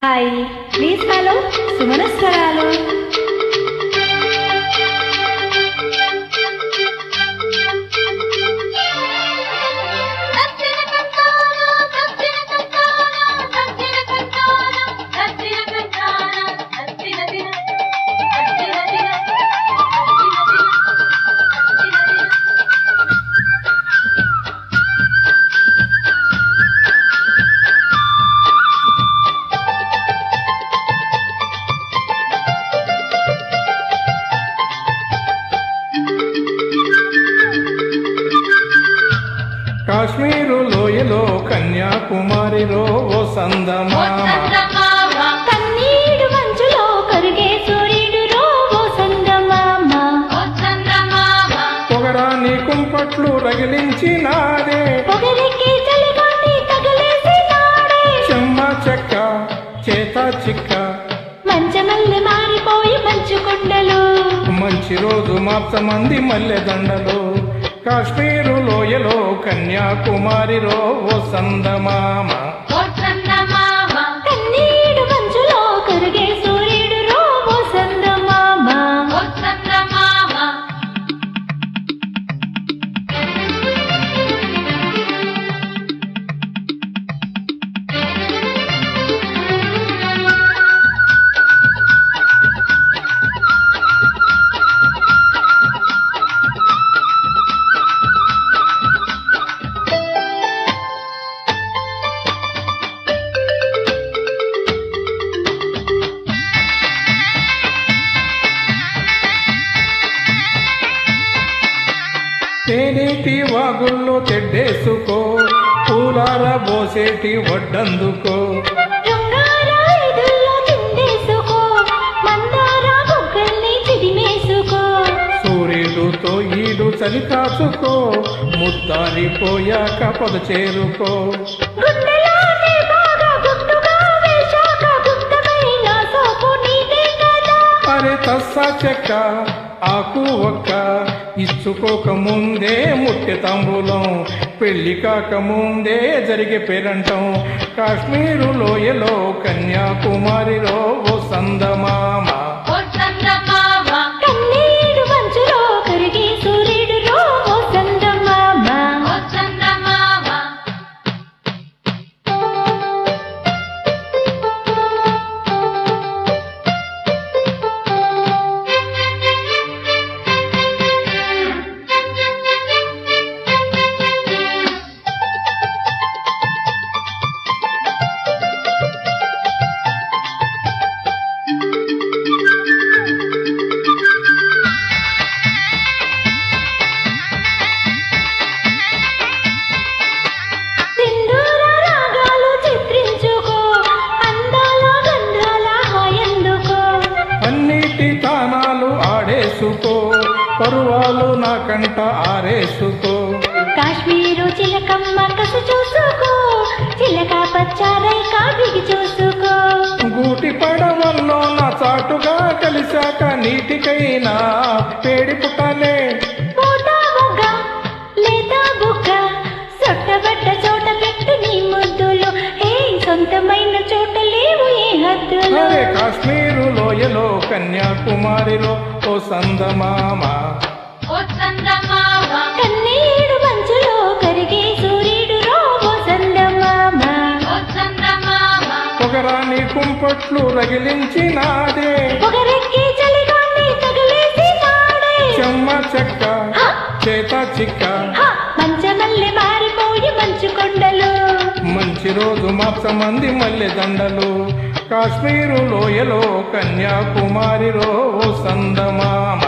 Hi please hello సుమనస్వరాలు. కాశ్మీరు లోయలో కన్యాకుమారిలో ఓ సందమామ, కన్నీడు మంచులో కరిగే సూర్యుడులో ఓ సందమామ, పొగరాని కుంపట్లు రగిలించినాడే, పొగరికి చలిగాలి తగిలేసినాడే, చెమ్మ చెక్క చేత చిక్క మంచమల్లె మారిపోయి మంచు కొండలు, మంచి రోజు మార్చమంది మల్లె దండలు. కాశ్మీరు లోయలో కన్యాకుమారిలో ఓ సందమామ, కన్నీడు మంచులో కరిగే సూర్యుడులో ఓ సందమామ. తేనీటి వాగుల్లో తెడ్డేసుకో, పూలార బోసేటి వడ్డందుకో, సూర్యుడుతో ఈడు చలి కాచుకో, ముద్దారిపోయాక పొద చేరుకో. అరే తస్సా చెక్క ఆకు ఒక్క ఇచ్చుకోక ముందే ముట్టె తాంబూలం, పెళ్లి కాక ముందే జరిగే పేరంటం. కాశ్మీరు లోయలో కన్యాకుమారిలో ఓ సందమామ, కన్నీడు మంచులో కరిగే సూర్యుడులో ఓ సందమామ. ఆడేసుకో, పరువాలు నాకంట ఆరేసుకో. కాశ్మీరు చిలకమ్మ కసు చూసుకో, చిలక పచ్చారై కావిగి చూసుకో. గూటి పడవల్లో నా చాటుగా కలిశాక నీటికైనా పేడి పుట్టాలే, లేదా బుగ్గ సొట్టబడ్డ చోట పెట్టు నీ ముద్దులు, ఏ సొంతమైన చోట లేవు ఏ హద్దులు. అరే కాశ్మీరు లోయలో కన్యాకుమారిలో ఓ సందమామ, కన్నీడు మంచులో కరిగే సూర్యుడులో ఓ సందమామ, పొగరాని కుంపట్లు రగిలించినాడే, పొగరెక్కి చలిగాలి తగిలేసినాడే, చెమ్మ చెక్క చేత చిక్క మంచమల్లె మారిపోయి మంచు కొండలు, మంచి రోజు మార్చమంది మల్లె దండలు. కాశ్మీరు లోయలో కన్యాకుమారిలో ఓ సందమామ.